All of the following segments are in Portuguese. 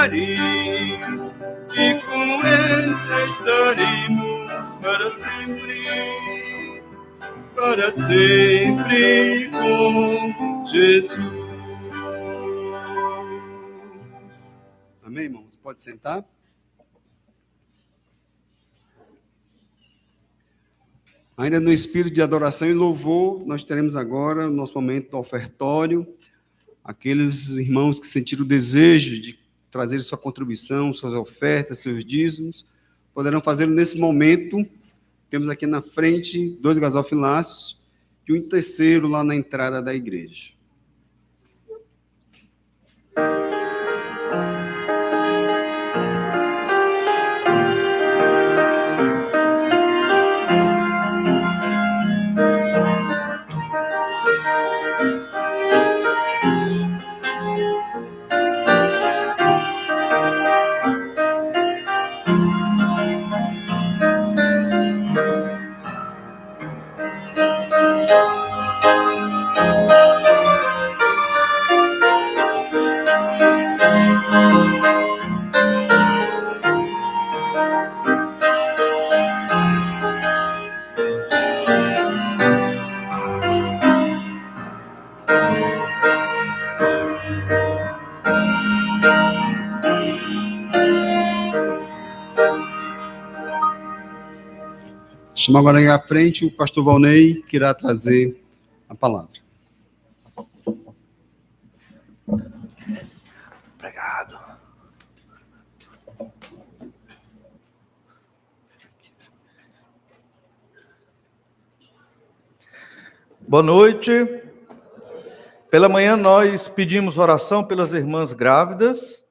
nariz, e com eles estaremos para sempre com Jesus. Amém, irmãos? Pode sentar. Ainda no espírito de adoração e louvor, nós teremos agora o nosso momento do ofertório. Aqueles irmãos que sentiram o desejo de trazer sua contribuição, suas ofertas, seus dízimos, poderão fazê-lo nesse momento. Temos aqui na frente 2 gasofiláceos e um terceiro lá na entrada da igreja. Chamo agora aí à frente o pastor Valnei, que irá trazer a palavra. Obrigado. Boa noite. Pela manhã nós pedimos oração pelas irmãs grávidas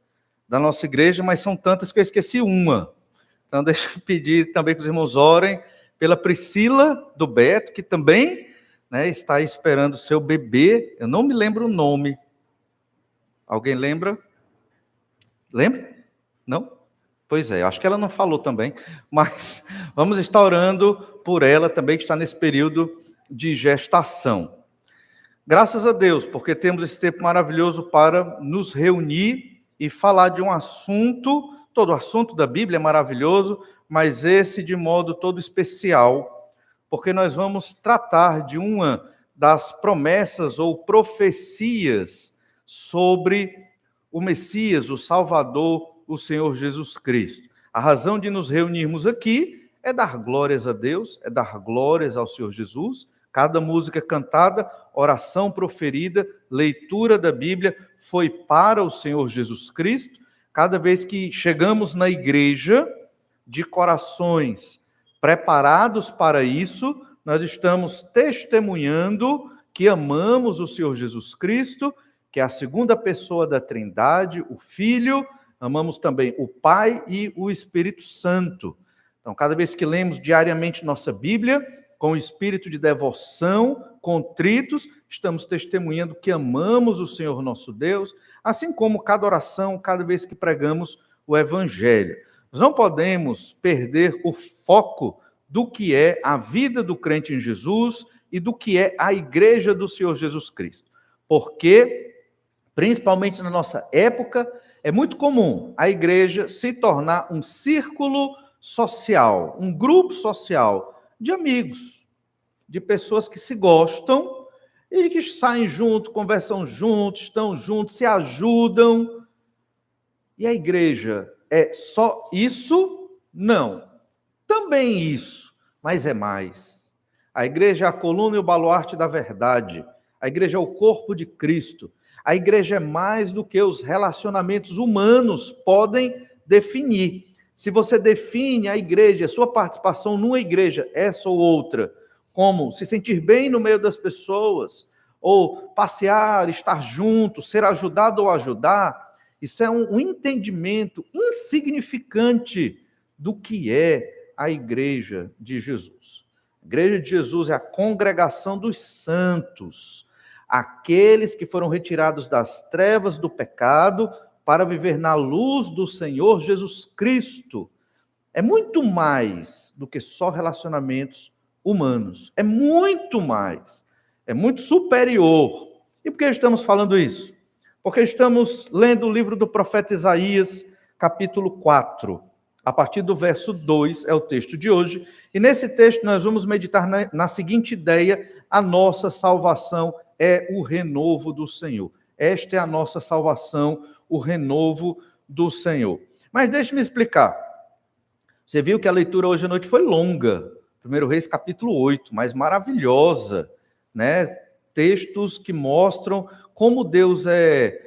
da nossa igreja, mas são tantas que eu esqueci uma. Então deixa eu pedir também que os irmãos orem pela Priscila do Beto, que também, né, está esperando seu bebê. Eu não me lembro o nome. Alguém lembra? Lembra? Não? Pois é, acho que ela não falou também, mas vamos estar orando por ela também, que está nesse período de gestação. Graças a Deus, porque temos esse tempo maravilhoso para nos reunir e falar de um assunto. Todo assunto da Bíblia é maravilhoso, mas esse de modo todo especial, porque nós vamos tratar de uma das promessas ou profecias sobre o Messias, o Salvador, o Senhor Jesus Cristo. A razão de nos reunirmos aqui é dar glórias a Deus, é dar glórias ao Senhor Jesus. Cada música cantada, oração proferida, leitura da Bíblia foi para o Senhor Jesus Cristo. Cada vez que chegamos na igreja, de corações preparados para isso, nós estamos testemunhando que amamos o Senhor Jesus Cristo, que é a segunda pessoa da Trindade, o Filho, amamos também o Pai e o Espírito Santo. Então, cada vez que lemos diariamente nossa Bíblia, com o espírito de devoção, contritos, estamos testemunhando que amamos o Senhor nosso Deus, assim como cada oração, cada vez que pregamos o Evangelho. Nós não podemos perder o foco do que é a vida do crente em Jesus e do que é a igreja do Senhor Jesus Cristo. Porque, principalmente na nossa época, é muito comum a igreja se tornar um círculo social, um grupo social de amigos, de pessoas que se gostam e que saem juntos, conversam juntos, estão juntos, se ajudam. E a igreja é só isso? Não. Também isso, mas é mais. A igreja é a coluna e o baluarte da verdade. A igreja é o corpo de Cristo. A igreja é mais do que os relacionamentos humanos podem definir. Se você define a igreja, a sua participação numa igreja, essa ou outra, como se sentir bem no meio das pessoas, ou passear, estar junto, ser ajudado ou ajudar, isso é um entendimento insignificante do que é a igreja de Jesus. A igreja de Jesus é a congregação dos santos, aqueles que foram retirados das trevas do pecado para viver na luz do Senhor Jesus Cristo. É muito mais do que só relacionamentos humanos. É muito mais. É muito superior. E por que estamos falando isso? Porque estamos lendo o livro do profeta Isaías, capítulo 4. A partir do verso 2 é o texto de hoje. E nesse texto nós vamos meditar na seguinte ideia: a nossa salvação é o renovo do Senhor. Esta é a nossa salvação, o renovo do Senhor. Mas deixe-me explicar. Você viu que a leitura hoje à noite foi longa. 1 Reis, capítulo 8, mas maravilhosa, né? Textos que mostram como Deus é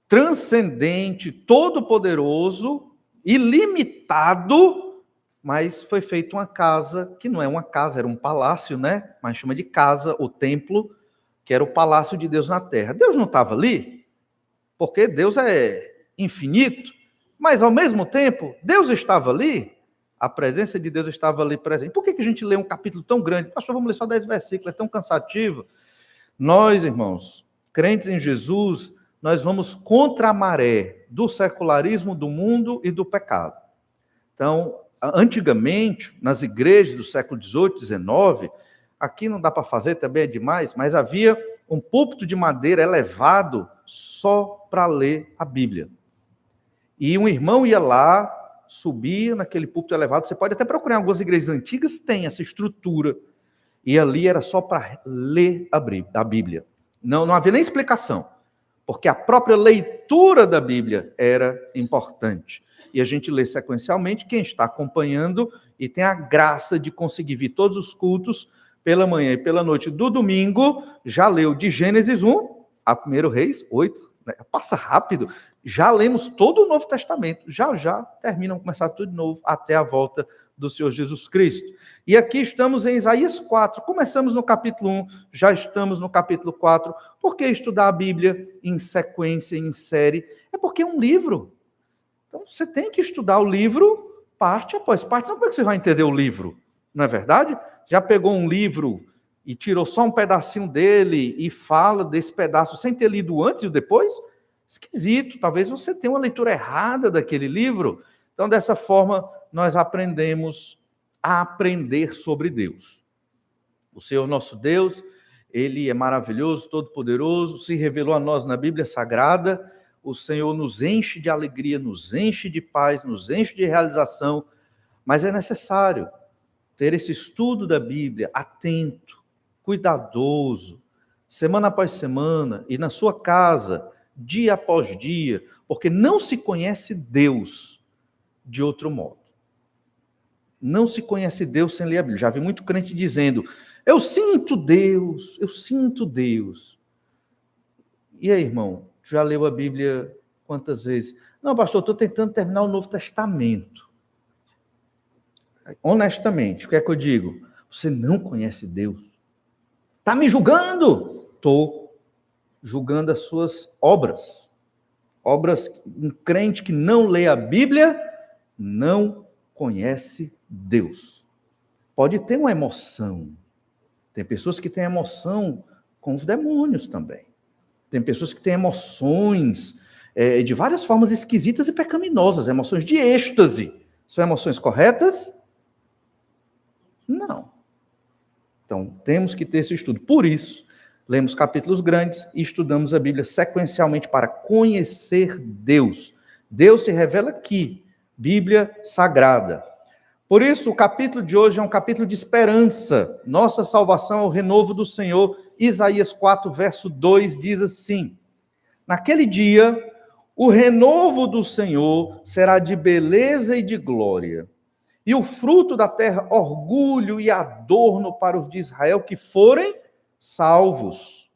transcendente, todo-poderoso, ilimitado, mas foi feita uma casa, que não é uma casa, era um palácio, né? Mas chama de casa, o templo, que era o palácio de Deus na terra. Deus não estava ali, porque Deus é infinito, mas ao mesmo tempo, Deus estava ali, a presença de Deus estava ali presente. Por que a gente lê um capítulo tão grande? Pastor, vamos ler só 10 versículos, é tão cansativo. Nós, irmãos, crentes em Jesus, nós vamos contra a maré do secularismo do mundo e do pecado. Então, antigamente, nas igrejas do século XVIII, XIX, aqui não dá para fazer, também é demais, mas havia um púlpito de madeira elevado só para ler a Bíblia. E um irmão ia lá, subia naquele púlpito elevado, você pode até procurar em algumas igrejas antigas, tem essa estrutura, e ali era só para ler a Bíblia. Não havia nem explicação, porque a própria leitura da Bíblia era importante. E a gente lê sequencialmente, quem está acompanhando e tem a graça de conseguir vir todos os cultos, pela manhã e pela noite do domingo, já leu de Gênesis 1 a 1 Reis 8, né? Passa rápido, já lemos todo o Novo Testamento, já terminam, começar tudo de novo, até a volta do Senhor Jesus Cristo. E aqui estamos em Isaías 4, começamos no capítulo 1, já estamos no capítulo 4. Por que estudar a Bíblia em sequência, em série? É porque é um livro. Então você tem que estudar o livro parte após parte, senão como é que você vai entender o livro? Não é verdade? Já pegou um livro e tirou só um pedacinho dele e fala desse pedaço sem ter lido antes e depois? Esquisito, talvez você tenha uma leitura errada daquele livro. Então, dessa forma, nós aprendemos a aprender sobre Deus. O Senhor nosso Deus, Ele é maravilhoso, todo-poderoso, se revelou a nós na Bíblia Sagrada. O Senhor nos enche de alegria, nos enche de paz, nos enche de realização, mas é necessário ter esse estudo da Bíblia atento, cuidadoso, semana após semana, e na sua casa, dia após dia, porque não se conhece Deus de outro modo. Não se conhece Deus sem ler a Bíblia. Já vi muito crente dizendo, eu sinto Deus, eu sinto Deus. E aí, irmão, já leu a Bíblia quantas vezes? Não, pastor, estou tentando terminar o Novo Testamento. Honestamente, o que é que eu digo? Você não conhece Deus. Está me julgando? Estou julgando as suas obras. Obras, um crente que não lê a Bíblia não conhece Deus. Pode ter uma emoção. Tem pessoas que têm emoção com os demônios também. Tem pessoas que têm emoções de várias formas esquisitas e pecaminosas, emoções de êxtase. São emoções corretas? Não. Então, temos que ter esse estudo. Por isso, lemos capítulos grandes e estudamos a Bíblia sequencialmente para conhecer Deus. Deus se revela aqui, Bíblia Sagrada. Por isso, o capítulo de hoje é um capítulo de esperança. Nossa salvação é o renovo do Senhor. Isaías 4, verso 2 diz assim: naquele dia, o renovo do Senhor será de beleza e de glória, e o fruto da terra, orgulho e adorno para os de Israel que forem salvos.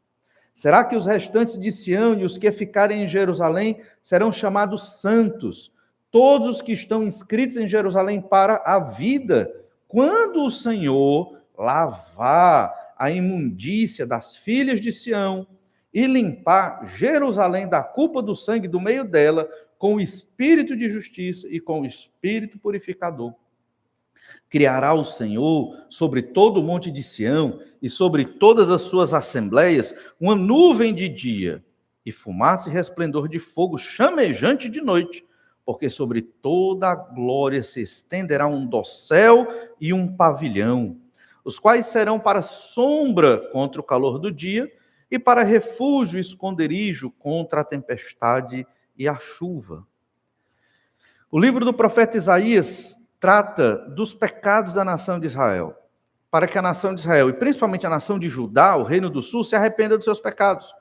Será que os restantes de Sião e os que ficarem em Jerusalém serão chamados santos, todos os que estão inscritos em Jerusalém para a vida, quando o Senhor lavar a imundícia das filhas de Sião e limpar Jerusalém da culpa do sangue do meio dela, com o espírito de justiça e com o espírito purificador. Criará o Senhor sobre todo o monte de Sião e sobre todas as suas assembleias uma nuvem de dia e fumaça e resplendor de fogo chamejante de noite, porque sobre toda a glória se estenderá um dossel e um pavilhão, os quais serão para sombra contra o calor do dia e para refúgio e esconderijo contra a tempestade e a chuva. O livro do profeta Isaías trata dos pecados da nação de Israel, para que a nação de Israel, e principalmente a nação de Judá, o reino do sul, se arrependa dos seus pecados.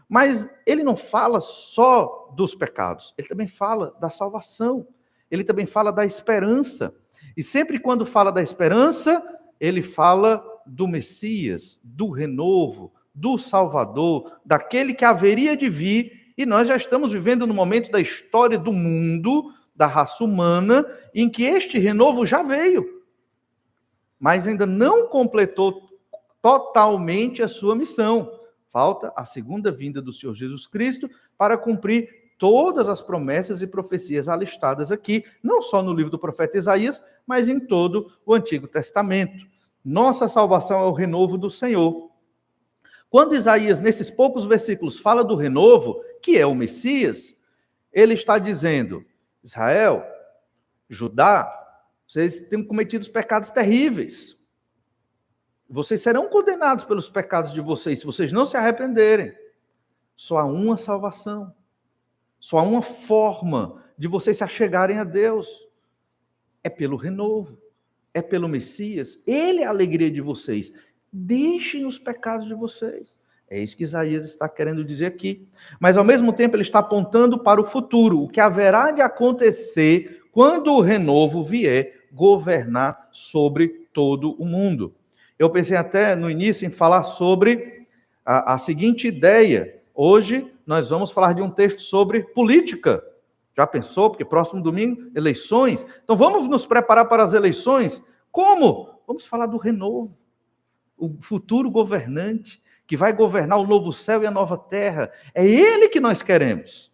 Mas ele não fala só dos pecados, ele também fala da salvação, ele também fala da esperança. E sempre quando fala da esperança, ele fala do Messias, do renovo, do Salvador, daquele que haveria de vir, e nós já estamos vivendo no momento da história do mundo, da raça humana, em que este renovo já veio, mas ainda não completou totalmente a sua missão. Falta a segunda vinda do Senhor Jesus Cristo para cumprir todas as promessas e profecias alistadas aqui, não só no livro do profeta Isaías, mas em todo o Antigo Testamento. Nossa salvação é o renovo do Senhor. Quando Isaías, nesses poucos versículos, fala do renovo, que é o Messias, ele está dizendo: Israel, Judá, vocês têm cometido pecados terríveis. Vocês serão condenados pelos pecados de vocês, se vocês não se arrependerem. Só há uma salvação. Só há uma forma de vocês se achegarem a Deus. É pelo renovo. É pelo Messias. Ele é a alegria de vocês. Deixem os pecados de vocês. É isso que Isaías está querendo dizer aqui. Mas, ao mesmo tempo, ele está apontando para o futuro, o que haverá de acontecer quando o renovo vier governar sobre todo o mundo. Eu pensei até no início em falar sobre a seguinte ideia. Hoje nós vamos falar de um texto sobre política. Já pensou? Porque próximo domingo, eleições. Então vamos nos preparar para as eleições. Como? Vamos falar do renovo. O futuro governante que vai governar o novo céu e a nova terra. É ele que nós queremos.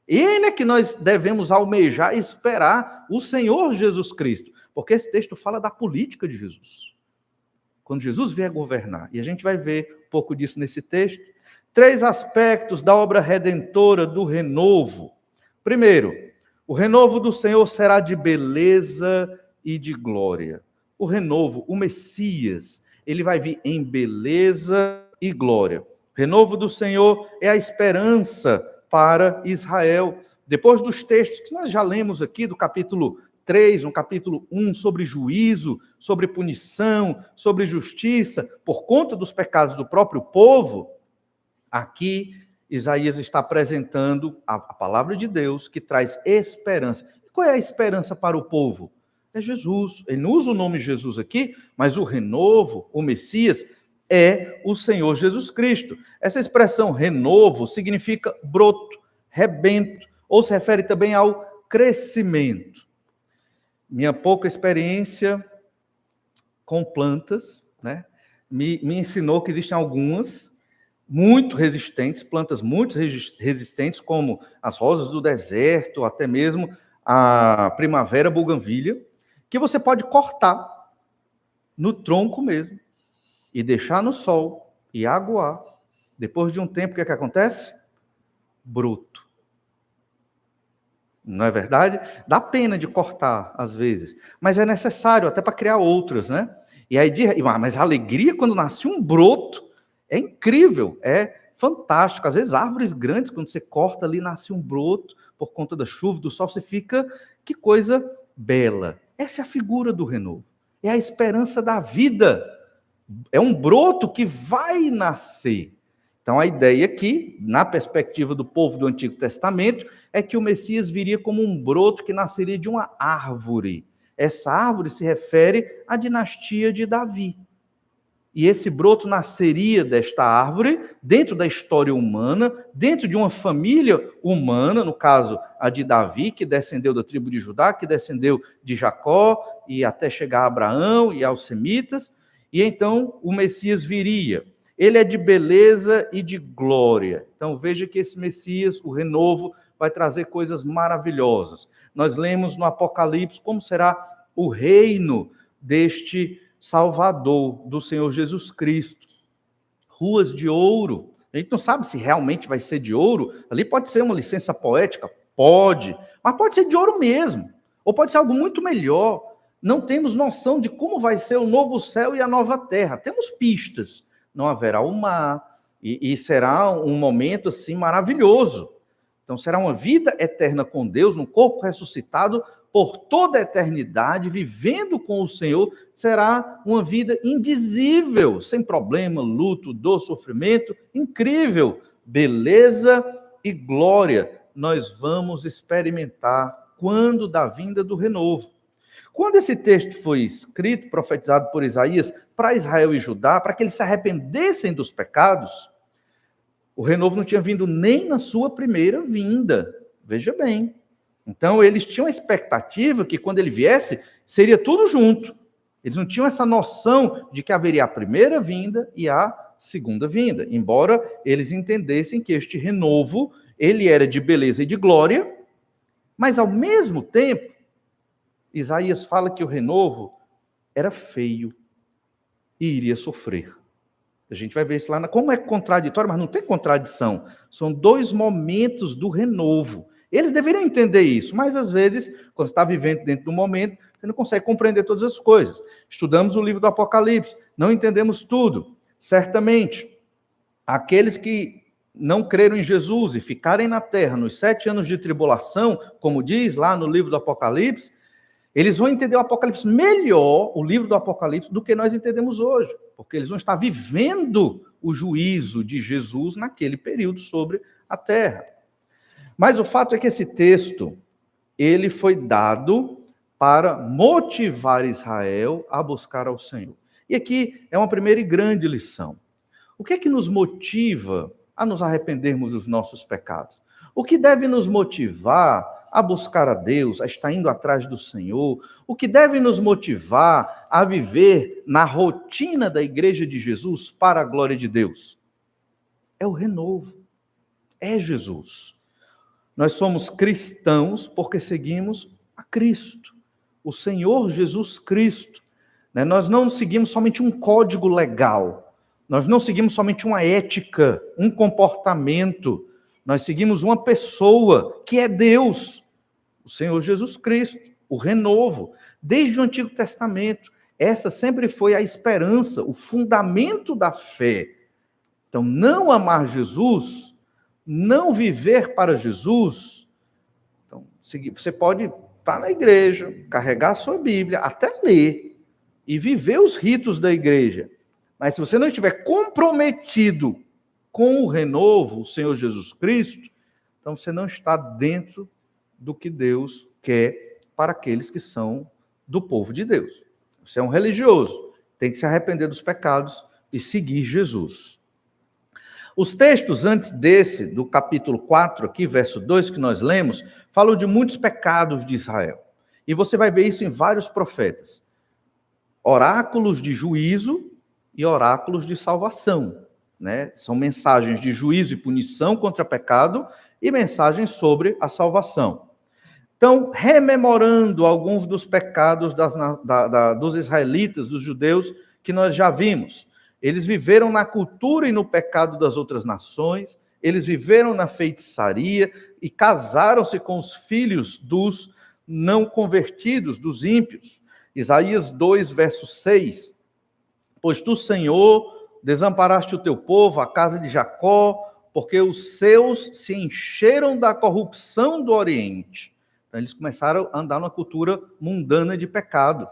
Ele é que nós devemos almejar e esperar, o Senhor Jesus Cristo. Porque esse texto fala da política de Jesus. Quando Jesus vier governar. E a gente vai ver um pouco disso nesse texto. 3 aspectos da obra redentora do renovo. Primeiro, o renovo do Senhor será de beleza e de glória. O renovo, o Messias, ele vai vir em beleza e glória. O renovo do Senhor é a esperança para Israel. Depois dos textos que nós já lemos aqui, do capítulo 3, no capítulo 1, sobre juízo, sobre punição, sobre justiça, por conta dos pecados do próprio povo, aqui Isaías está apresentando a palavra de Deus que traz esperança. E qual é a esperança para o povo? É Jesus. Ele não usa o nome Jesus aqui, mas o renovo, o Messias, é o Senhor Jesus Cristo. Essa expressão renovo significa broto, rebento, ou se refere também ao crescimento. Minha pouca experiência com plantas, né, me ensinou que existem algumas muito resistentes, plantas muito resistentes, como as rosas do deserto, até mesmo a primavera buganvília, que você pode cortar no tronco mesmo e deixar no sol e aguar. Depois de um tempo, o que acontece? Broto. Não é verdade? Dá pena de cortar, às vezes, mas é necessário até para criar outras, né? E aí, mas a alegria quando nasce um broto é incrível, é fantástico. Às vezes, árvores grandes, quando você corta ali, nasce um broto, por conta da chuva, do sol, você fica, que coisa bela. Essa é a figura do renovo, é a esperança da vida, é um broto que vai nascer. Então, a ideia aqui, na perspectiva do povo do Antigo Testamento, é que o Messias viria como um broto que nasceria de uma árvore. Essa árvore se refere à dinastia de Davi. E esse broto nasceria desta árvore, dentro da história humana, dentro de uma família humana, no caso, a de Davi, que descendeu da tribo de Judá, que descendeu de Jacó, e até chegar a Abraão e aos semitas. E então, o Messias viria. Ele é de beleza e de glória. Então veja que esse Messias, o renovo, vai trazer coisas maravilhosas. Nós lemos no Apocalipse como será o reino deste Salvador, do Senhor Jesus Cristo. Ruas de ouro. A gente não sabe se realmente vai ser de ouro. Ali pode ser uma licença poética? Pode. Mas pode ser de ouro mesmo. Ou pode ser algo muito melhor. Não temos noção de como vai ser o novo céu e a nova terra. Temos pistas. Não haverá o mar, E será um momento assim maravilhoso. Então será uma vida eterna com Deus, num corpo ressuscitado por toda a eternidade, vivendo com o Senhor. Será uma vida indizível, sem problema, luto, dor, sofrimento, incrível, beleza e glória. Nós vamos experimentar quando da vinda do renovo. Quando esse texto foi escrito, profetizado por Isaías, para Israel e Judá, para que eles se arrependessem dos pecados, o renovo não tinha vindo nem na sua primeira vinda. Veja bem. Então, eles tinham a expectativa que quando ele viesse, seria tudo junto. Eles não tinham essa noção de que haveria a primeira vinda e a segunda vinda. Embora eles entendessem que este renovo, ele era de beleza e de glória, mas ao mesmo tempo, Isaías fala que o renovo era feio e iria sofrer. A gente vai ver isso lá. Como é contraditório, mas não tem contradição. São dois momentos do renovo. Eles deveriam entender isso, mas às vezes, quando você está vivendo dentro do momento, você não consegue compreender todas as coisas. Estudamos o livro do Apocalipse, não entendemos tudo. Certamente, aqueles que não creram em Jesus e ficarem na terra nos 7 anos de tribulação, como diz lá no livro do Apocalipse, eles vão entender o Apocalipse melhor, o livro do Apocalipse, do que nós entendemos hoje, porque eles vão estar vivendo o juízo de Jesus naquele período sobre a terra. Mas o fato é que esse texto, ele foi dado para motivar Israel a buscar ao Senhor. E aqui é uma primeira e grande lição. O que é que nos motiva a nos arrependermos dos nossos pecados? O que deve nos motivar a buscar a Deus, a estar indo atrás do Senhor? O que deve nos motivar a viver na rotina da Igreja de Jesus para a glória de Deus? É o renovo, é Jesus. Nós somos cristãos porque seguimos a Cristo, o Senhor Jesus Cristo. Nós não seguimos somente um código legal, nós não seguimos somente uma ética, um comportamento, nós seguimos uma pessoa que é Deus, o Senhor Jesus Cristo, o renovo. Desde o Antigo Testamento, essa sempre foi a esperança, o fundamento da fé. Então, não amar Jesus, não viver para Jesus. Então, você pode estar na igreja, carregar a sua Bíblia, até ler e viver os ritos da igreja. Mas se você não estiver comprometido com o renovo, o Senhor Jesus Cristo, então você não está dentro do que Deus quer para aqueles que são do povo de Deus. Você é um religioso, tem que se arrepender dos pecados e seguir Jesus. Os textos antes desse, do capítulo 4, aqui, verso 2, que nós lemos, falam de muitos pecados de Israel. E você vai ver isso em vários profetas. Oráculos de juízo e oráculos de salvação. São mensagens de juízo e punição contra pecado e mensagens sobre a salvação. Então, rememorando alguns dos pecados dos israelitas, dos judeus, que nós já vimos. Eles viveram na cultura e no pecado das outras nações, eles viveram na feitiçaria e casaram-se com os filhos dos não convertidos, dos ímpios. Isaías 2, verso 6. Pois tu, Senhor, desamparaste o teu povo, a casa de Jacó, porque os seus se encheram da corrupção do Oriente. Então, eles começaram a andar numa cultura mundana de pecado.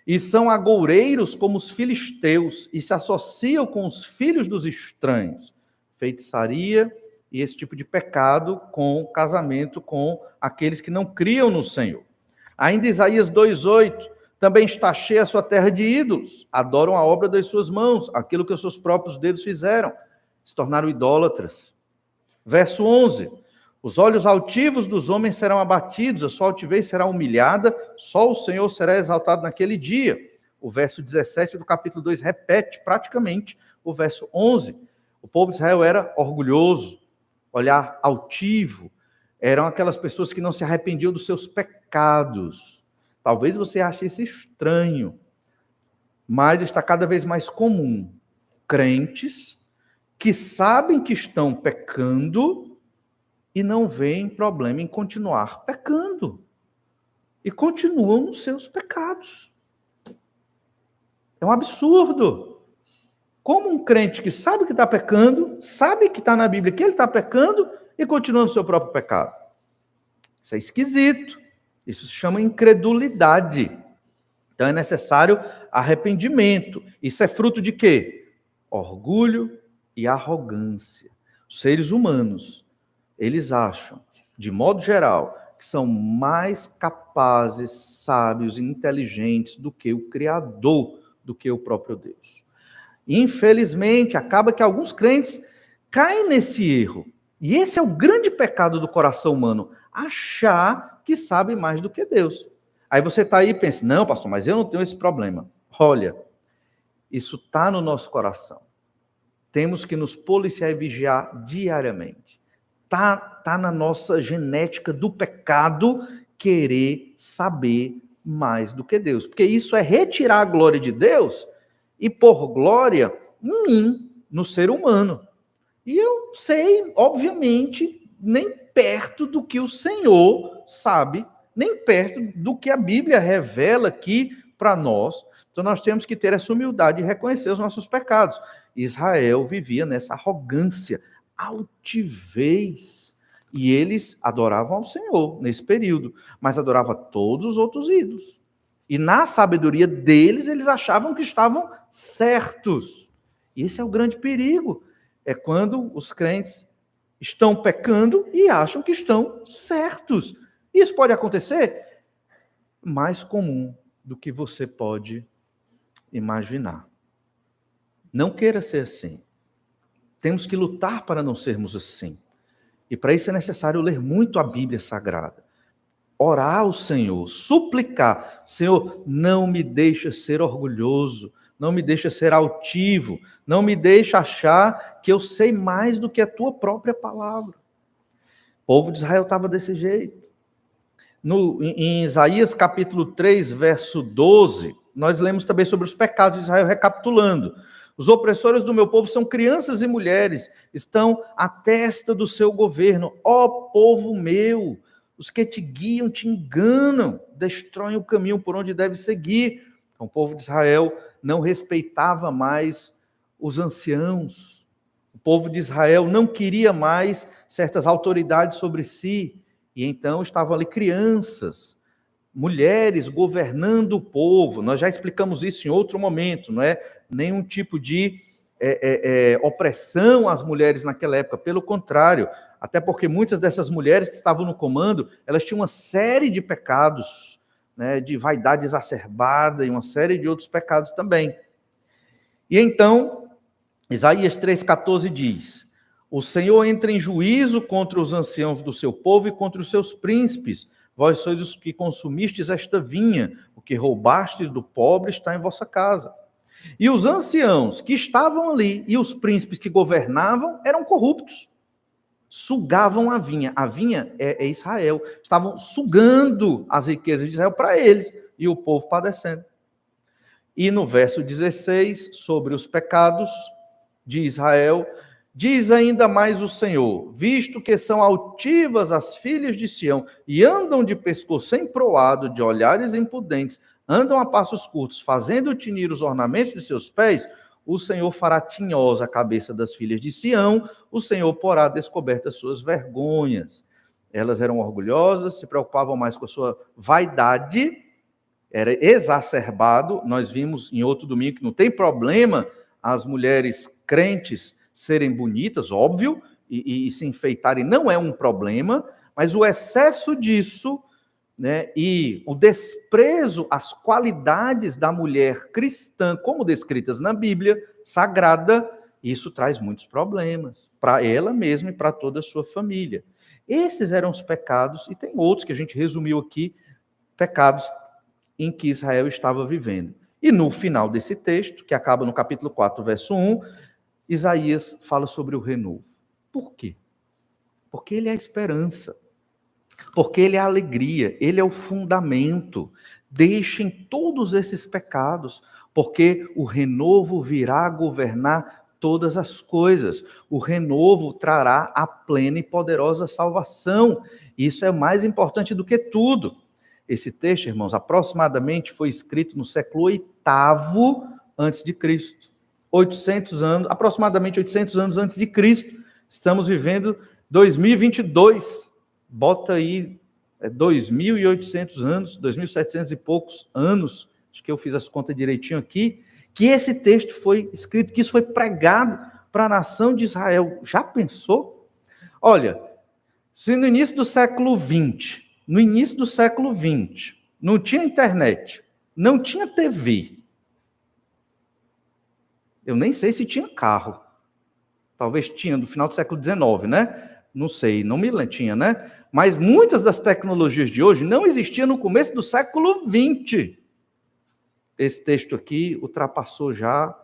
E são agoureiros como os filisteus, e se associam com os filhos dos estranhos. Feitiçaria e esse tipo de pecado com casamento com aqueles que não criam no Senhor. Ainda Isaías 2,8, também está cheia a sua terra de ídolos, adoram a obra das suas mãos, aquilo que os seus próprios dedos fizeram, se tornaram idólatras. Verso 11, os olhos altivos dos homens serão abatidos, a sua altivez será humilhada, só o Senhor será exaltado naquele dia. O verso 17 do capítulo 2 repete praticamente o verso 11. O povo de Israel era orgulhoso, olhar altivo, eram aquelas pessoas que não se arrependiam dos seus pecados. Talvez você ache isso estranho, mas está cada vez mais comum. Crentes que sabem que estão pecando e não veem problema em continuar pecando. E continuam nos seus pecados. É um absurdo. como um crente que sabe que está pecando, sabe que está na Bíblia que ele está pecando e continua no seu próprio pecado. Isso é esquisito. Isso se chama incredulidade. Então é necessário arrependimento. Isso é fruto de quê? Orgulho e arrogância. Os seres humanos, eles acham, de modo geral, que são mais capazes, sábios e inteligentes do que o Criador, do que o próprio Deus. Infelizmente, acaba que alguns crentes caem nesse erro. E esse é o grande pecado do coração humano, achar que sabe mais do que Deus. Aí você está aí e pensa, não, pastor, mas eu não tenho esse problema. Olha, isso está no nosso coração. Temos que nos policiar e vigiar diariamente. Tá na nossa genética do pecado querer saber mais do que Deus. Porque isso é retirar a glória de Deus e pôr glória em mim, no ser humano. E eu sei, obviamente, nem perto do que o Senhor sabe, nem perto do que a Bíblia revela aqui para nós. Então nós temos que ter essa humildade e reconhecer os nossos pecados. Israel vivia nessa arrogância, altivez. E eles adoravam ao Senhor nesse período, mas adoravam todos os outros ídolos. E na sabedoria deles, eles achavam que estavam certos. E esse é o grande perigo. É quando os crentes estão pecando e acham que estão certos. Isso pode acontecer? Mais comum do que você pode imaginar. Não queira ser assim. Temos que lutar para não sermos assim. E para isso é necessário ler muito a Bíblia Sagrada. Orar ao Senhor, suplicar. Senhor, não me deixa ser orgulhoso, não me deixa ser altivo, não me deixa achar que eu sei mais do que a tua própria palavra. O povo de Israel estava desse jeito. Em Isaías capítulo 3, verso 12, nós lemos também sobre os pecados de Israel, recapitulando. Os opressores do meu povo são crianças e mulheres, estão à testa do seu governo. Ó povo meu, os que te guiam te enganam, destroem o caminho por onde deve seguir. Então, o povo de Israel não respeitava mais os anciãos. O povo de Israel não queria mais certas autoridades sobre si. E então estavam ali crianças, mulheres governando o povo. Nós já explicamos isso em outro momento, não é nenhum tipo de opressão às mulheres naquela época. Pelo contrário, até porque muitas dessas mulheres que estavam no comando, elas tinham uma série de pecados, né, de vaidade exacerbada e uma série de outros pecados também. E então, Isaías 3,14 diz: o Senhor entra em juízo contra os anciãos do seu povo e contra os seus príncipes. Vós sois os que consumistes esta vinha, o que roubaste do pobre está em vossa casa. E os anciãos que estavam ali e os príncipes que governavam eram corruptos. Sugavam a vinha. A vinha é Israel. Estavam sugando as riquezas de Israel para eles e o povo padecendo. E no verso 16, sobre os pecados de Israel, diz ainda mais o Senhor: visto que são altivas as filhas de Sião e andam de pescoço emproado, de olhares impudentes, andam a passos curtos, fazendo tinir os ornamentos de seus pés, o Senhor fará tinhosa a cabeça das filhas de Sião, o Senhor porá descobertas suas vergonhas. Elas eram orgulhosas, se preocupavam mais com a sua vaidade, era exacerbado. Nós vimos em outro domingo que não tem problema as mulheres crentes serem bonitas, óbvio, e se enfeitarem não é um problema, mas o excesso disso, né, e o desprezo às qualidades da mulher cristã, como descritas na Bíblia Sagrada, isso traz muitos problemas para ela mesma e para toda a sua família. Esses eram os pecados, e tem outros que a gente resumiu aqui, pecados em que Israel estava vivendo. E no final desse texto, que acaba no capítulo 4, verso 1, Isaías fala sobre o renovo. Por quê? Porque ele é a esperança. Porque ele é a alegria, ele é o fundamento. Deixem todos esses pecados, porque o renovo virá governar todas as coisas. O renovo trará a plena e poderosa salvação. Isso é mais importante do que tudo. Esse texto, irmãos, aproximadamente foi escrito no século VIII a.C. 800 anos, aproximadamente 800 anos antes de Cristo. Estamos vivendo 2022. Bota aí 2.800 anos, 2.700 e poucos anos, acho que eu fiz as contas direitinho aqui, que esse texto foi escrito, que isso foi pregado para a nação de Israel. Já pensou? Olha, se no início do século XX, não tinha internet, não tinha TV, eu nem sei se tinha carro, talvez tinha no final do século XIX, né? Não sei, não me lembro, tinha, né? Mas muitas das tecnologias de hoje não existiam no começo do século XX. Esse texto aqui ultrapassou já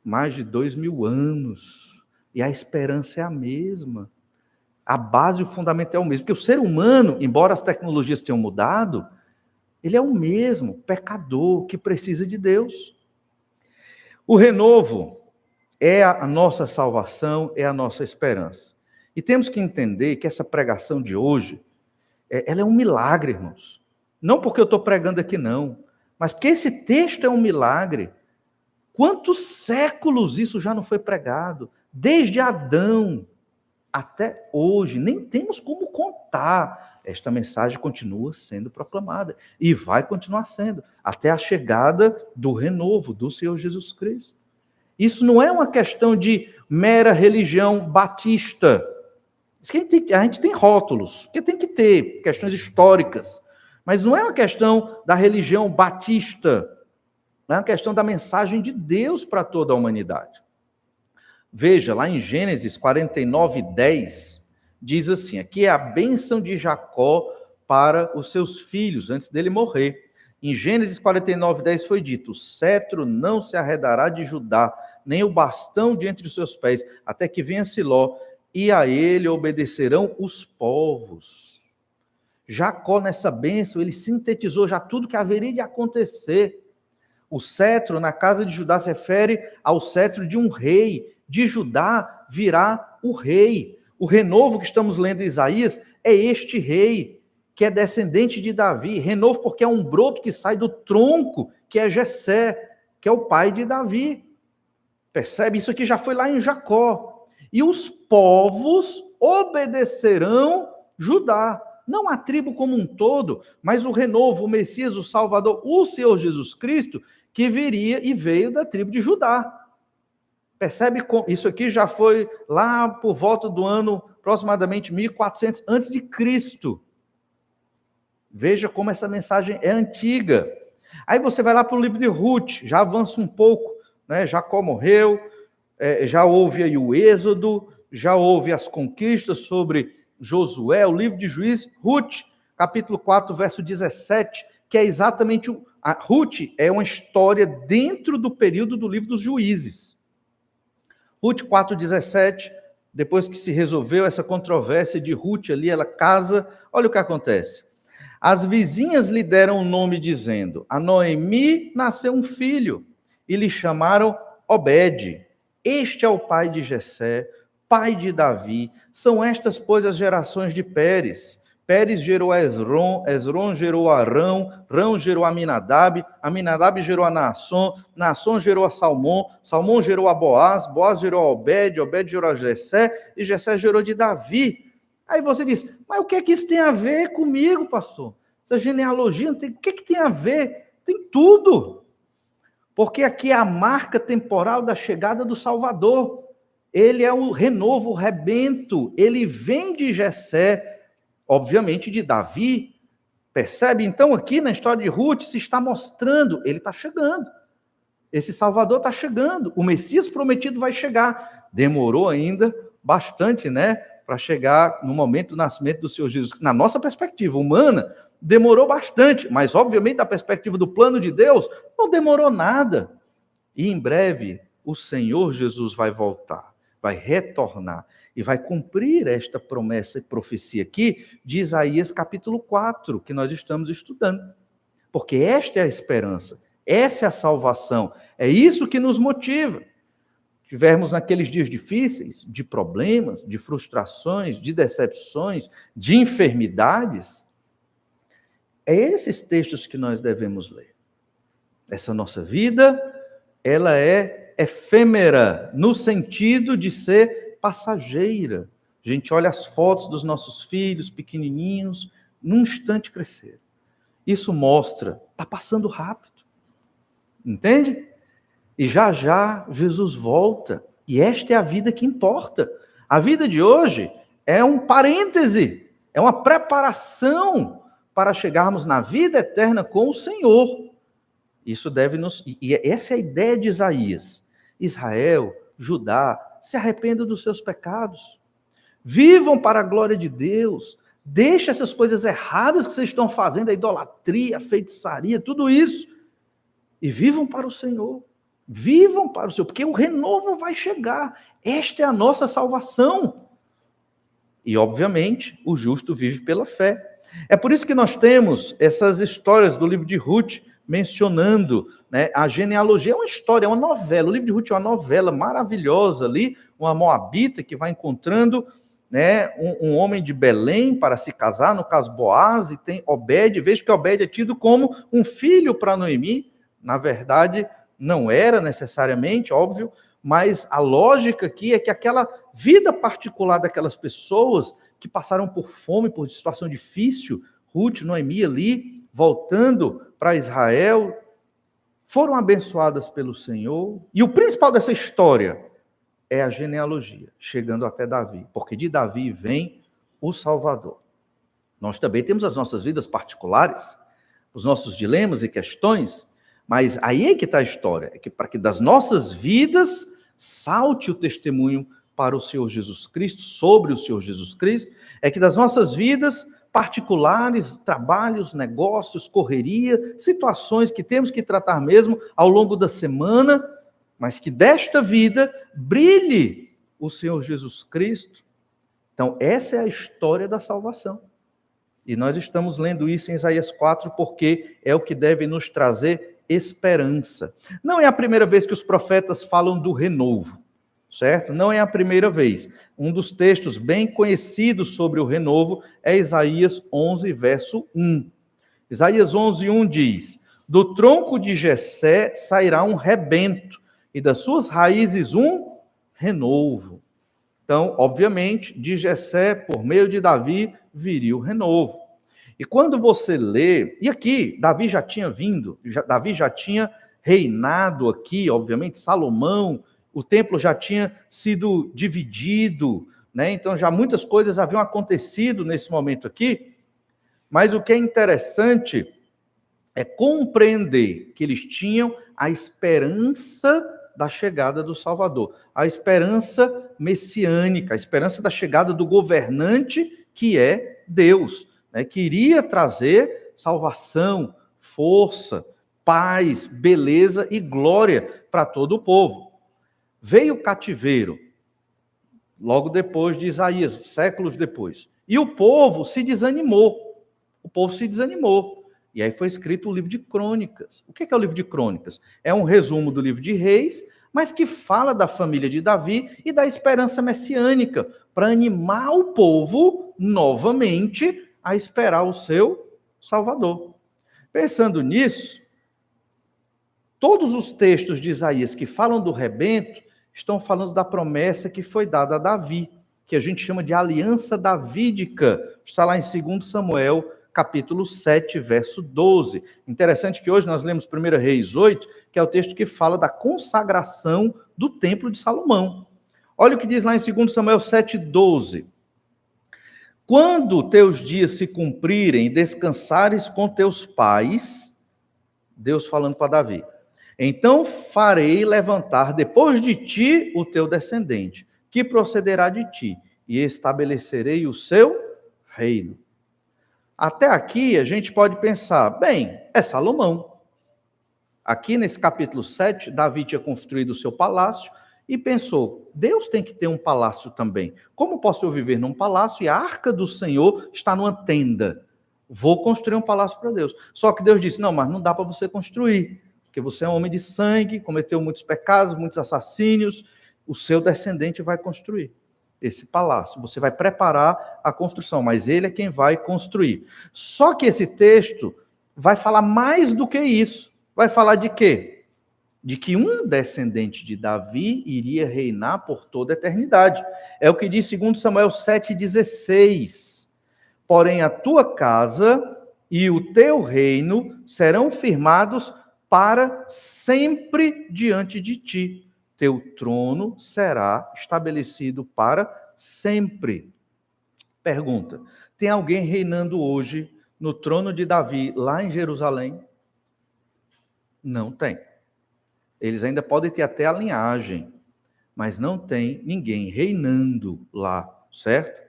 mais de 2.000 anos. E a esperança é a mesma. A base e o fundamento é o mesmo. Porque o ser humano, embora as tecnologias tenham mudado, ele é o mesmo, pecador, que precisa de Deus. O renovo é a nossa salvação, é a nossa esperança. E temos que entender que essa pregação de hoje, ela é um milagre, irmãos. Não porque eu estou pregando aqui, não, mas porque esse texto é um milagre. Quantos séculos isso já não foi pregado? Desde Adão até hoje, nem temos como contar. Esta mensagem continua sendo proclamada e vai continuar sendo, até a chegada do renovo do Senhor Jesus Cristo. Isso não é uma questão de mera religião batista. A gente tem rótulos, porque tem que ter questões históricas, mas não é uma questão da religião batista, é uma questão da mensagem de Deus para toda a humanidade. Veja, lá em Gênesis 49:10, diz assim, aqui é a bênção de Jacó para os seus filhos, antes dele morrer. Em Gênesis 49:10 foi dito, o cetro não se arredará de Judá, nem o bastão de entre os seus pés, até que venha Siló, e a ele obedecerão os povos. Jacó, nessa bênção, ele sintetizou já tudo que haveria de acontecer. O cetro, na casa de Judá, se refere ao cetro de um rei. De Judá virá o rei. O renovo que estamos lendo em Isaías é este rei, que é descendente de Davi. Renovo porque é um broto que sai do tronco, que é Jessé, que é o pai de Davi. Percebe? Isso aqui já foi lá em Jacó. E os povos obedecerão Judá. Não a tribo como um todo, mas o renovo, o Messias, o Salvador, o Senhor Jesus Cristo, que viria e veio da tribo de Judá. Percebe? Isso aqui já foi lá por volta do ano aproximadamente 1400 antes de Cristo. Veja como essa mensagem é antiga. Aí você vai lá para o livro de Ruth, já avança um pouco, né? Jacó morreu, já houve aí o Êxodo, já houve as conquistas sobre Josué, o livro de Juízes, Ruth, capítulo 4, verso 17, que é exatamente a Ruth é uma história dentro do período do livro dos Juízes. Ruth 4:17, depois que se resolveu essa controvérsia de Ruth ali, ela casa, olha o que acontece. As vizinhas lhe deram um nome dizendo, a Noemi nasceu um filho, e lhe chamaram Obed. Este é o pai de Jessé, pai de Davi. São estas, pois, as gerações de Pérez. Pérez gerou a Esrom, Esrom gerou a Rão, Rão gerou a Aminadab, Aminadab gerou a Naasson, Naasson gerou a Salmão, Salmão gerou a Boaz, Boaz gerou a Obed, Obed gerou a Jessé, e Jessé gerou de Davi. Aí você diz, mas o que é que isso tem a ver comigo, pastor? Essa genealogia, o que tem a ver? Tem tudo. Porque aqui é a marca temporal da chegada do Salvador. Ele é o renovo, o rebento. Ele vem de Jessé, obviamente de Davi. Percebe? Então aqui na história de Ruth se está mostrando, ele está chegando. Esse Salvador está chegando. O Messias prometido vai chegar. Demorou ainda bastante, né? Para chegar no momento do nascimento do Senhor Jesus. Na nossa perspectiva humana, demorou bastante, mas obviamente da perspectiva do plano de Deus, não demorou nada. E em breve o Senhor Jesus vai voltar, vai retornar e vai cumprir esta promessa e profecia aqui de Isaías capítulo 4, que nós estamos estudando. Porque esta é a esperança, essa é a salvação, é isso que nos motiva. Tivermos naqueles dias difíceis, de problemas, de frustrações, de decepções, de enfermidades, é esses textos que nós devemos ler. Essa nossa vida, ela é efêmera, no sentido de ser passageira. A gente olha as fotos dos nossos filhos pequenininhos, num instante crescer. Isso mostra, está passando rápido. Entende? E já já Jesus volta. E esta é a vida que importa. A vida de hoje é um parêntese, é uma preparação para chegarmos na vida eterna com o Senhor. Isso deve nos... E essa é a ideia de Isaías. Israel, Judá, se arrependam dos seus pecados. Vivam para a glória de Deus. Deixe essas coisas erradas que vocês estão fazendo, a idolatria, a feitiçaria, tudo isso. E vivam para o Senhor. Vivam para o Senhor, porque o renovo vai chegar. Esta é a nossa salvação. E, obviamente, o justo vive pela fé. É por isso que nós temos essas histórias do livro de Ruth, mencionando, né, a genealogia. É uma história, é uma novela. O livro de Ruth é uma novela maravilhosa ali, uma moabita que vai encontrando, né, um homem de Belém para se casar, no caso Boaz, e tem Obed. Veja que Obed é tido como um filho para Noemi. Na verdade, não era necessariamente, óbvio, mas a lógica aqui é que aquela vida particular daquelas pessoas que passaram por fome, por situação difícil, Ruth, Noemi ali, voltando para Israel, foram abençoadas pelo Senhor. E o principal dessa história é a genealogia, chegando até Davi, porque de Davi vem o Salvador. Nós também temos as nossas vidas particulares, os nossos dilemas e questões, mas aí é que está a história, é que para que das nossas vidas salte o testemunho para o Senhor Jesus Cristo, sobre o Senhor Jesus Cristo, é que das nossas vidas particulares, trabalhos, negócios, correria, situações que temos que tratar mesmo ao longo da semana, mas que desta vida brilhe o Senhor Jesus Cristo. Então, essa é a história da salvação. E nós estamos lendo isso em Isaías 4, porque é o que deve nos trazer esperança. Não é a primeira vez que os profetas falam do renovo, certo? Não é a primeira vez. Um dos textos bem conhecidos sobre o renovo é Isaías 11, verso 1. Isaías 11, 1 diz: do tronco de Jessé sairá um rebento, e das suas raízes um renovo. Então, obviamente, de Jessé, por meio de Davi, viria o renovo. E quando você lê, e aqui, Davi já tinha vindo, Davi já tinha reinado aqui, obviamente, Salomão, o templo já tinha sido dividido, né? Então já muitas coisas haviam acontecido nesse momento aqui, mas o que é interessante é compreender que eles tinham a esperança da chegada do Salvador, a esperança messiânica, a esperança da chegada do governante que é Deus, né, que iria trazer salvação, força, paz, beleza e glória para todo o povo. Veio o cativeiro, logo depois de Isaías, séculos depois, e o povo se desanimou. E aí foi escrito o livro de Crônicas. O que é o livro de Crônicas? É um resumo do livro de Reis, mas que fala da família de Davi e da esperança messiânica, para animar o povo novamente a esperar o seu Salvador. Pensando nisso, todos os textos de Isaías que falam do rebento estão falando da promessa que foi dada a Davi, que a gente chama de aliança davídica. Está lá em 2 Samuel, capítulo 7, verso 12. Interessante que hoje nós lemos 1 Reis 8, que é o texto que fala da consagração do templo de Salomão. Olha o que diz lá em 2 Samuel 7, 12. Quando teus dias se cumprirem e descansares com teus pais, Deus falando para Davi, então farei levantar depois de ti o teu descendente, que procederá de ti, e estabelecerei o seu reino. Até aqui a gente pode pensar, bem, é Salomão. Aqui nesse capítulo 7, Davi tinha construído o seu palácio e pensou, Deus tem que ter um palácio também. Como posso eu viver num palácio e a arca do Senhor está numa tenda? Vou construir um palácio para Deus. Só que Deus disse, não, mas não dá para você construir, porque você é um homem de sangue, cometeu muitos pecados, muitos assassínios, o seu descendente vai construir esse palácio. Você vai preparar a construção, mas ele é quem vai construir. Só que esse texto vai falar mais do que isso. Vai falar de quê? de que um descendente de Davi iria reinar por toda a eternidade. É o que diz 2 Samuel 7,16. Porém, a tua casa e o teu reino serão firmados para sempre diante de ti. Teu trono será estabelecido para sempre. Pergunta: tem alguém reinando hoje no trono de Davi lá em Jerusalém? Não tem. Eles ainda podem ter até a linhagem, mas não tem ninguém reinando lá, certo?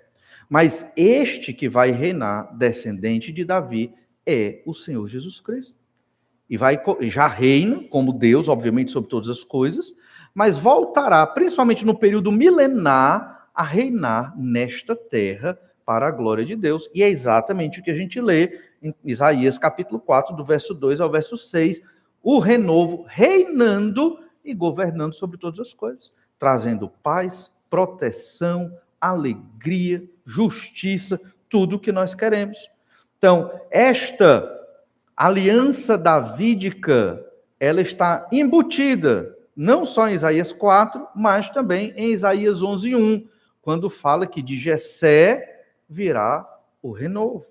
Mas este que vai reinar, descendente de Davi, é o Senhor Jesus Cristo. E já reina como Deus, obviamente, sobre todas as coisas, mas voltará, principalmente no período milenar, a reinar nesta terra para a glória de Deus. E é exatamente o que a gente lê em Isaías capítulo 4, do verso 2 ao verso 6, o renovo reinando e governando sobre todas as coisas, trazendo paz, proteção, alegria, justiça, tudo o que nós queremos. Então, esta aliança davídica, ela está embutida, não só em Isaías 4, mas também em Isaías 11:1, quando fala que de Jessé virá o renovo,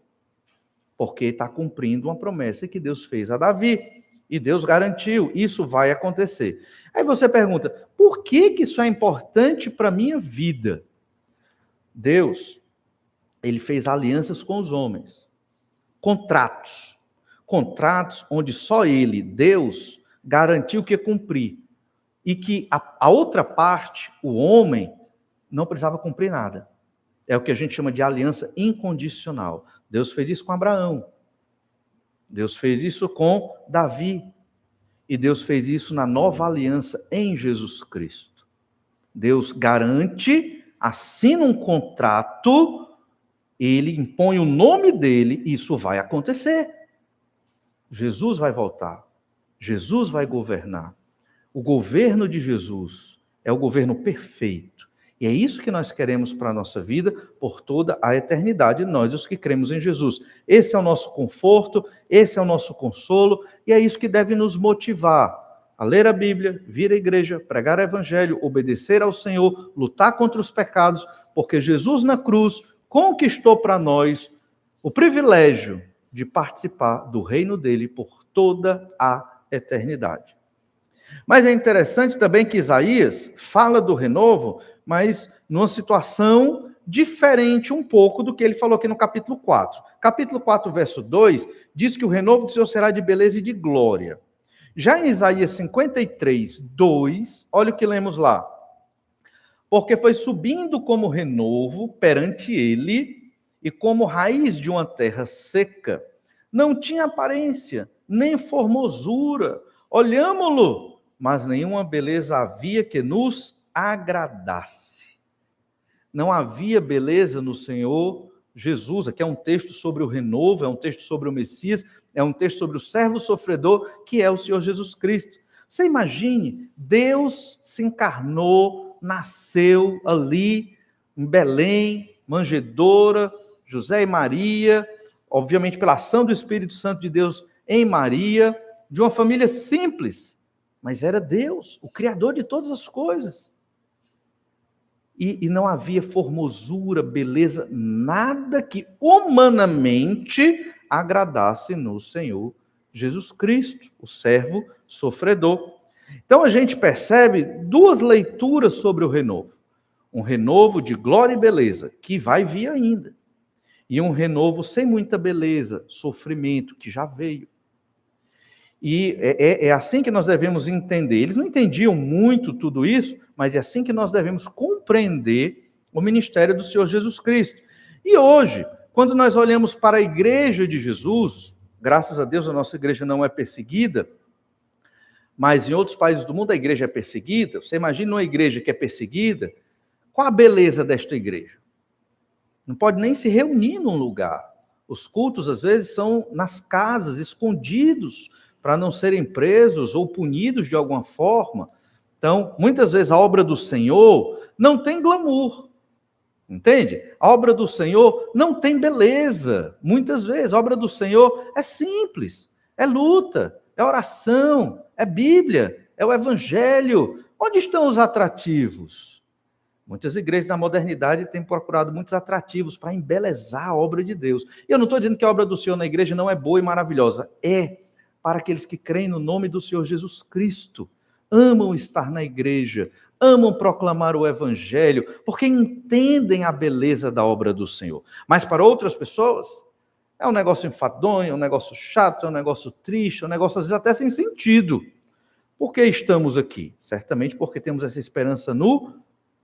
porque está cumprindo uma promessa que Deus fez a Davi. E Deus garantiu, isso vai acontecer. Aí você pergunta, por que isso é importante para a minha vida? Deus, ele fez alianças com os homens, contratos onde só ele, Deus, garantiu que ia cumprir, e que a outra parte, o homem, não precisava cumprir nada. É o que a gente chama de aliança incondicional. Deus fez isso com Abraão, Deus fez isso com Davi, e Deus fez isso na nova aliança em Jesus Cristo. Deus garante, assina um contrato, ele impõe o nome dele, e isso vai acontecer. Jesus vai voltar, Jesus vai governar. O governo de Jesus é o governo perfeito. E é isso que nós queremos para a nossa vida por toda a eternidade, nós os que cremos em Jesus. Esse é o nosso conforto, esse é o nosso consolo, e é isso que deve nos motivar a ler a Bíblia, vir à igreja, pregar o Evangelho, obedecer ao Senhor, lutar contra os pecados, porque Jesus na cruz conquistou para nós o privilégio de participar do reino dele por toda a eternidade. Mas é interessante também que Isaías fala do renovo, mas numa situação diferente um pouco do que ele falou aqui no capítulo 4. Capítulo 4, verso 2, diz que o renovo do Senhor será de beleza e de glória. Já em Isaías 53, 2, olha o que lemos lá. Porque foi subindo como renovo perante ele, e como raiz de uma terra seca. Não tinha aparência, nem formosura. Olhámo-lo, mas nenhuma beleza havia que nos agradasse. Não havia beleza no Senhor Jesus. Aqui é um texto sobre o renovo, é um texto sobre o Messias, é um texto sobre o servo sofredor, que é o Senhor Jesus Cristo. Você imagine, Deus se encarnou, nasceu ali em Belém, manjedoura, José e Maria, obviamente pela ação do Espírito Santo de Deus em Maria, de uma família simples, mas era Deus, o Criador de todas as coisas. E não havia formosura, beleza, nada que humanamente agradasse no Senhor Jesus Cristo, o servo sofredor. Então a gente percebe duas leituras sobre o renovo. Um renovo de glória e beleza, que vai vir ainda. E um renovo sem muita beleza, sofrimento, que já veio. E é assim que nós devemos entender. Eles não entendiam muito tudo isso, mas é assim que nós devemos compreender o ministério do Senhor Jesus Cristo. E hoje, quando nós olhamos para a igreja de Jesus, graças a Deus a nossa igreja não é perseguida, mas em outros países do mundo a igreja é perseguida. Você imagina uma igreja que é perseguida, qual a beleza desta igreja? Não pode nem se reunir num lugar. Os cultos, às vezes, são nas casas, escondidos, para não serem presos ou punidos de alguma forma. Então, muitas vezes a obra do Senhor não tem glamour, entende? A obra do Senhor não tem beleza. Muitas vezes a obra do Senhor é simples, é luta, é oração, é Bíblia, é o evangelho. Onde estão os atrativos? Muitas igrejas da modernidade têm procurado muitos atrativos para embelezar a obra de Deus. E eu não estou dizendo que a obra do Senhor na igreja não é boa e maravilhosa. É para aqueles que creem no nome do Senhor Jesus Cristo, amam estar na igreja, amam proclamar o evangelho, porque entendem a beleza da obra do Senhor. Mas para outras pessoas, é um negócio enfadonho, é um negócio chato, é um negócio triste, é um negócio às vezes até sem sentido. Por que estamos aqui? Certamente porque temos essa esperança no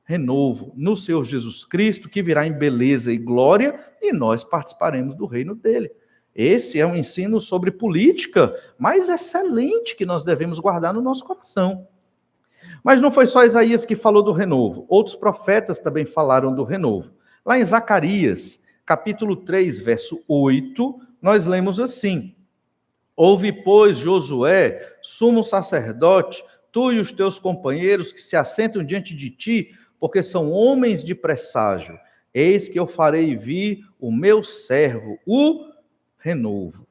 renovo, no Senhor Jesus Cristo, que virá em beleza e glória, e nós participaremos do reino dele. Esse é um ensino sobre política, mas excelente, que nós devemos guardar no nosso coração. Mas não foi só Isaías que falou do renovo, outros profetas também falaram do renovo. Lá em Zacarias, capítulo 3, verso 8, nós lemos assim: ouve, pois, Josué, sumo sacerdote, tu e os teus companheiros que se assentam diante de ti, porque são homens de presságio. Eis que eu farei vir o meu servo, o renovo.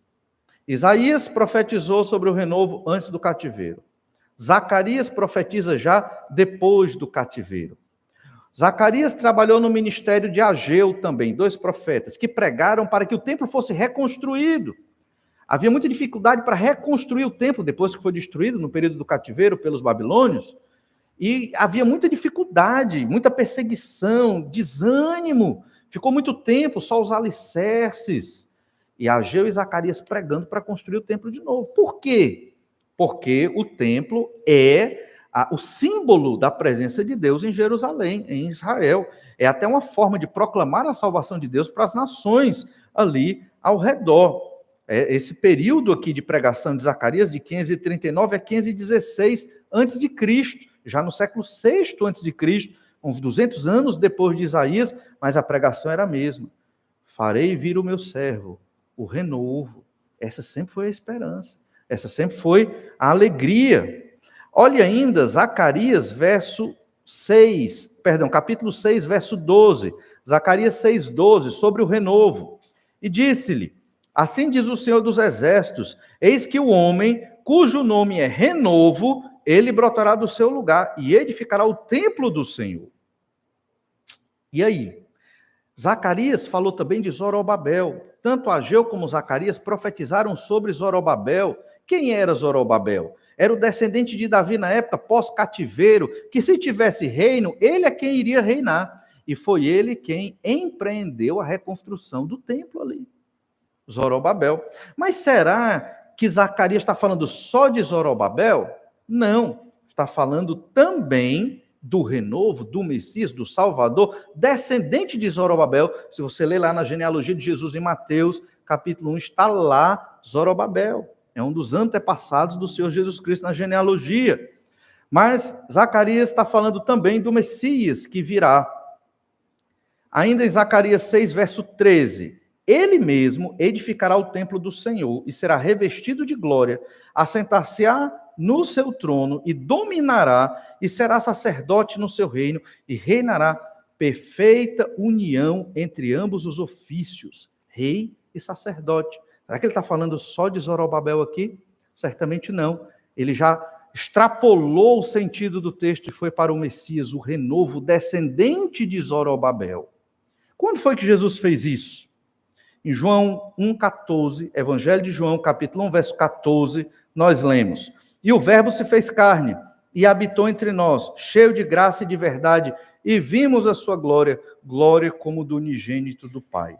Isaías profetizou sobre o renovo antes do cativeiro. Zacarias profetiza já depois do cativeiro. Zacarias trabalhou no ministério de Ageu também, 2 profetas, que pregaram para que o templo fosse reconstruído. Havia muita dificuldade para reconstruir o templo depois que foi destruído no período do cativeiro pelos babilônios. E havia muita dificuldade, muita perseguição, desânimo. Ficou muito tempo só os alicerces. E Ageu e Zacarias pregando para construir o templo de novo. Por quê? Porque o templo é o símbolo da presença de Deus em Jerusalém, em Israel. É até uma forma de proclamar a salvação de Deus para as nações ali ao redor. Esse período aqui de pregação de Zacarias, de 539 a 516 a.C., já no século VI a.C., uns 200 anos depois de Isaías, mas a pregação era a mesma. Farei vir o meu servo, o renovo. Essa sempre foi a esperança. Essa sempre foi a alegria. Olhe ainda Zacarias, capítulo 6, verso 12. Zacarias 6, 12, sobre o renovo. E disse-lhe: assim diz o Senhor dos Exércitos, eis que o homem, cujo nome é renovo, ele brotará do seu lugar e edificará o templo do Senhor. E aí? Zacarias falou também de Zorobabel. Tanto Ageu como Zacarias profetizaram sobre Zorobabel. Quem era Zorobabel? Era o descendente de Davi na época, pós-cativeiro, que se tivesse reino, ele é quem iria reinar. E foi ele quem empreendeu a reconstrução do templo ali. Zorobabel. Mas será que Zacarias está falando só de Zorobabel? Não. Está falando também do renovo, do Messias, do Salvador, descendente de Zorobabel. Se você ler lá na genealogia de Jesus em Mateus, capítulo 1, está lá Zorobabel. É um dos antepassados do Senhor Jesus Cristo na genealogia. Mas Zacarias está falando também do Messias que virá. Ainda em Zacarias 6, verso 13. Ele mesmo edificará o templo do Senhor e será revestido de glória, assentar-se-á no seu trono e dominará e será sacerdote no seu reino e reinará perfeita união entre ambos os ofícios, rei e sacerdote. Será que ele está falando só de Zorobabel aqui? Certamente não. Ele já extrapolou o sentido do texto e foi para o Messias, o renovo, descendente de Zorobabel. Quando foi que Jesus fez isso? Em João 1,14, Evangelho de João, capítulo 1, verso 14, nós lemos: e o Verbo se fez carne e habitou entre nós, cheio de graça e de verdade, e vimos a sua glória, glória como do unigênito do Pai.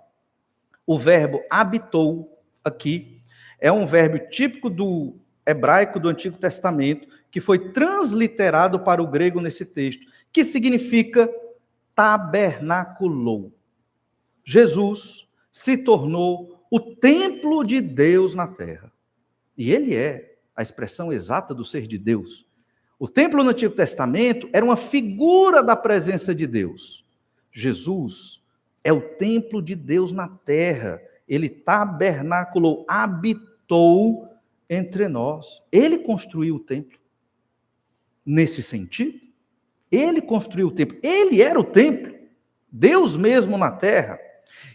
O verbo habitou aqui é um verbo típico do hebraico do Antigo Testamento, que foi transliterado para o grego nesse texto, que significa tabernaculou. Jesus se tornou o templo de Deus na terra. E ele é a expressão exata do ser de Deus. O templo no Antigo Testamento era uma figura da presença de Deus. Jesus é o templo de Deus na terra. Ele tabernaculou, habitou entre nós. Ele construiu o templo. Nesse sentido, ele construiu o templo. Ele era o templo. Deus mesmo na terra.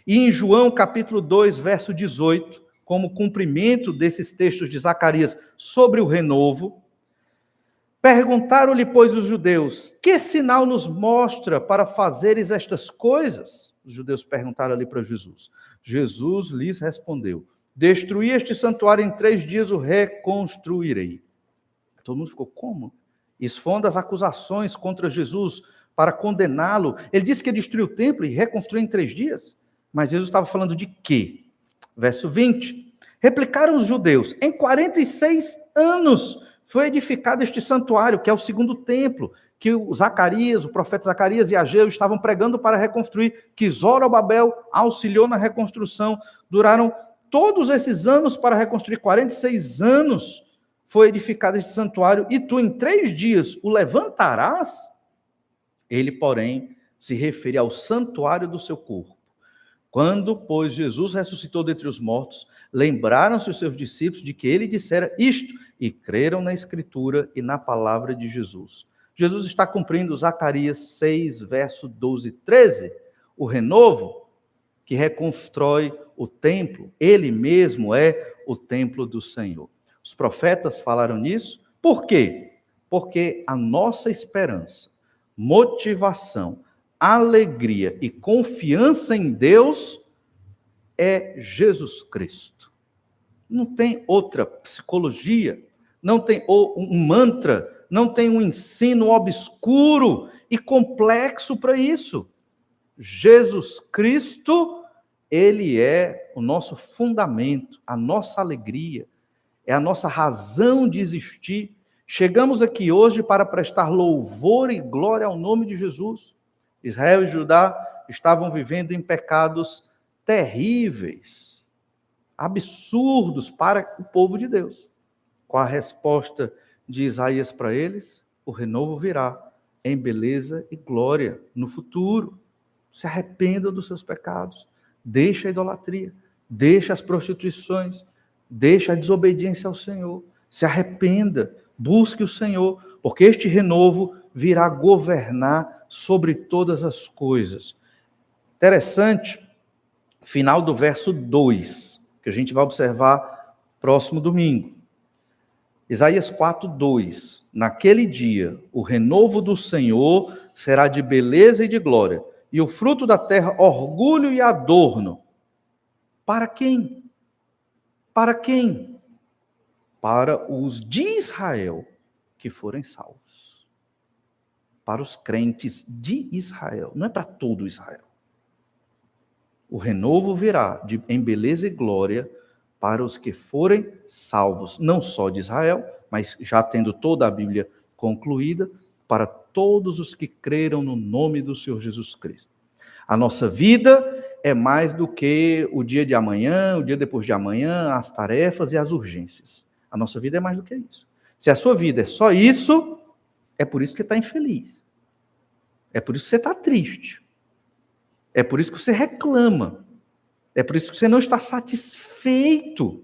E em João capítulo 2, verso 18, como cumprimento desses textos de Zacarias sobre o renovo, Perguntaram-lhe, pois, os judeus: que sinal nos mostra para fazeres estas coisas? Os judeus perguntaram ali para Jesus. Jesus lhes respondeu: destruí este santuário, em 3 dias o reconstruirei. Todo mundo ficou, como? Isso foi uma das acusações contra Jesus para condená-lo. Ele disse que destruiu o templo e reconstruiu em 3 dias. Mas Jesus estava falando de quê? Verso 20. Replicaram os judeus: em 46 anos foi edificado este santuário, que é o segundo templo, que o Zacarias, o profeta Zacarias e Ageu estavam pregando para reconstruir, que Zorobabel auxiliou na reconstrução. Duraram todos esses anos para reconstruir, 46 anos foi edificado este santuário, e tu em 3 dias o levantarás? Ele, porém, se refere ao santuário do seu corpo. Quando, pois, Jesus ressuscitou dentre os mortos, lembraram-se os seus discípulos de que ele dissera isto, e creram na Escritura e na palavra de Jesus. Jesus está cumprindo Zacarias 6, verso 12 e 13, o renovo que reconstrói o templo. Ele mesmo é o templo do Senhor. Os profetas falaram nisso. Por quê? Porque a nossa esperança, motivação, alegria e confiança em Deus é Jesus Cristo. Não tem outra psicologia, não tem um mantra, não tem um ensino obscuro e complexo para isso. Jesus Cristo, ele é o nosso fundamento, a nossa alegria, é a nossa razão de existir. Chegamos aqui hoje para prestar louvor e glória ao nome de Jesus. Israel e Judá estavam vivendo em pecados terríveis, absurdos para o povo de Deus. Qual a resposta de Isaías para eles? O renovo virá em beleza e glória no futuro. Se arrependa dos seus pecados, deixa a idolatria, deixa as prostituições, deixa a desobediência ao Senhor, se arrependa, busque o Senhor, porque este renovo virá governar sobre todas as coisas. Interessante, final do verso 2, que a gente vai observar próximo domingo. Isaías 4:2. Naquele dia, o renovo do Senhor será de beleza e de glória, e o fruto da terra, orgulho e adorno. Para quem? Para quem? Para os de Israel que forem salvos. Para os crentes de Israel, não é para todo Israel. O renovo virá em beleza e glória para os que forem salvos, não só de Israel, mas já tendo toda a Bíblia concluída, para todos os que creram no nome do Senhor Jesus Cristo. A nossa vida é mais do que o dia de amanhã, o dia depois de amanhã, as tarefas e as urgências. A nossa vida é mais do que isso. Se a sua vida é só isso, é por isso que você está infeliz. É por isso que você está triste. É por isso que você reclama. É por isso que você não está satisfeito.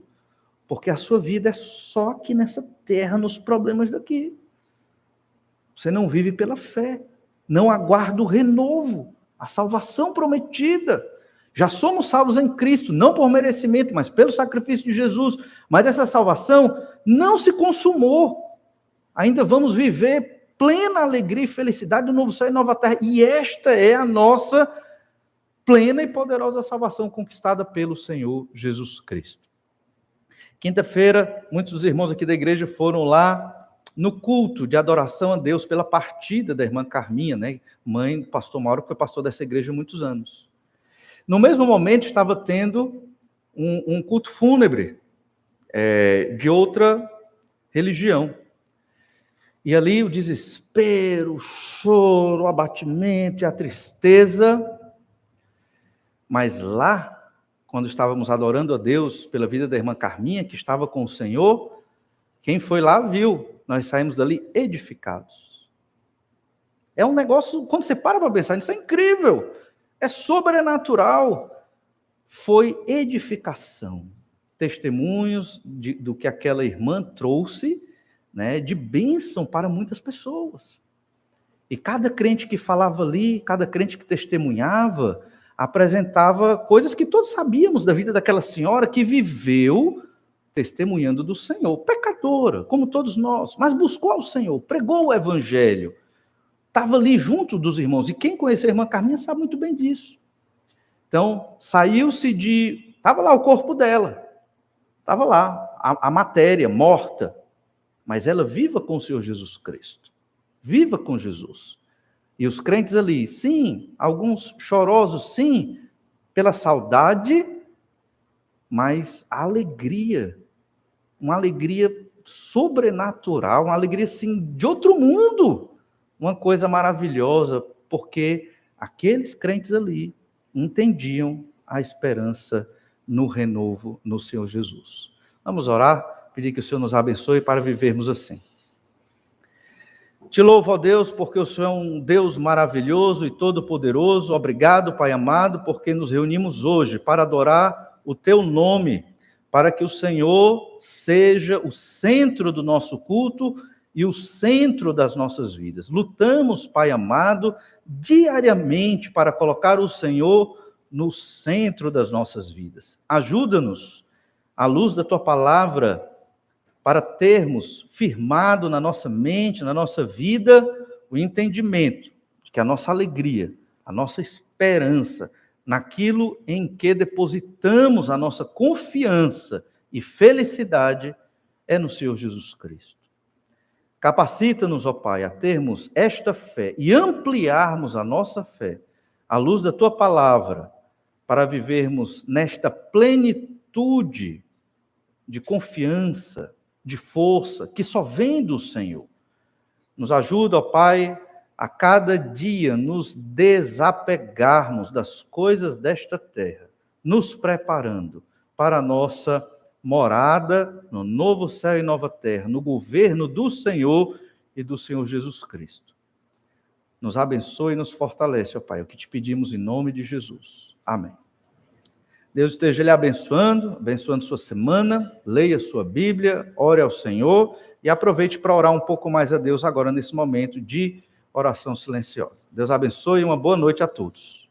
Porque a sua vida é só aqui nessa terra, nos problemas daqui. Você não vive pela fé. Não aguarda o renovo, a salvação prometida. Já somos salvos em Cristo, não por merecimento, mas pelo sacrifício de Jesus. Mas essa salvação não se consumou. Ainda vamos viver plena alegria e felicidade do novo céu e nova terra. E esta é a nossa plena e poderosa salvação conquistada pelo Senhor Jesus Cristo. Quinta-feira, muitos dos irmãos aqui da igreja foram lá no culto de adoração a Deus pela partida da irmã Carminha, né? Mãe do pastor Mauro, que foi pastor dessa igreja há muitos anos. No mesmo momento, estava tendo um culto fúnebre de outra religião. E ali o desespero, o choro, o abatimento e a tristeza. Mas lá, quando estávamos adorando a Deus pela vida da irmã Carminha, que estava com o Senhor, quem foi lá viu, nós saímos dali edificados. É um negócio, quando você para pensar, isso é incrível, é sobrenatural. Foi edificação, testemunhos do que aquela irmã trouxe, né, de bênção para muitas pessoas. E cada crente que falava ali, cada crente que testemunhava, apresentava coisas que todos sabíamos da vida daquela senhora que viveu testemunhando do Senhor, pecadora, como todos nós, mas buscou ao Senhor, pregou o evangelho, estava ali junto dos irmãos, e quem conhece a irmã Carminha sabe muito bem disso. Então, estava lá o corpo dela, estava lá, a matéria morta, mas ela viva com o Senhor Jesus Cristo, viva com Jesus. E os crentes ali, sim, alguns chorosos, sim, pela saudade, mas a alegria, uma alegria sobrenatural, uma alegria assim de outro mundo, uma coisa maravilhosa, porque aqueles crentes ali entendiam a esperança no renovo no Senhor Jesus. Vamos orar, pedir que o Senhor nos abençoe para vivermos assim. Te louvo, ó Deus, porque o Senhor é um Deus maravilhoso e todo-poderoso. Obrigado, Pai amado, porque nos reunimos hoje para adorar o Teu nome, para que o Senhor seja o centro do nosso culto e o centro das nossas vidas. Lutamos, Pai amado, diariamente para colocar o Senhor no centro das nossas vidas. Ajuda-nos, à luz da Tua palavra, para termos firmado na nossa mente, na nossa vida, o entendimento de que a nossa alegria, a nossa esperança, naquilo em que depositamos a nossa confiança e felicidade, é no Senhor Jesus Cristo. Capacita-nos, ó Pai, a termos esta fé e ampliarmos a nossa fé, à luz da Tua palavra, para vivermos nesta plenitude de confiança, de força, que só vem do Senhor. Nos ajuda, ó Pai, a cada dia nos desapegarmos das coisas desta terra, nos preparando para a nossa morada no novo céu e nova terra, no governo do Senhor e do Senhor Jesus Cristo. Nos abençoe e nos fortalece, ó Pai, o que te pedimos em nome de Jesus. Amém. Deus esteja lhe abençoando sua semana, leia sua Bíblia, ore ao Senhor e aproveite para orar um pouco mais a Deus agora nesse momento de oração silenciosa. Deus abençoe e uma boa noite a todos.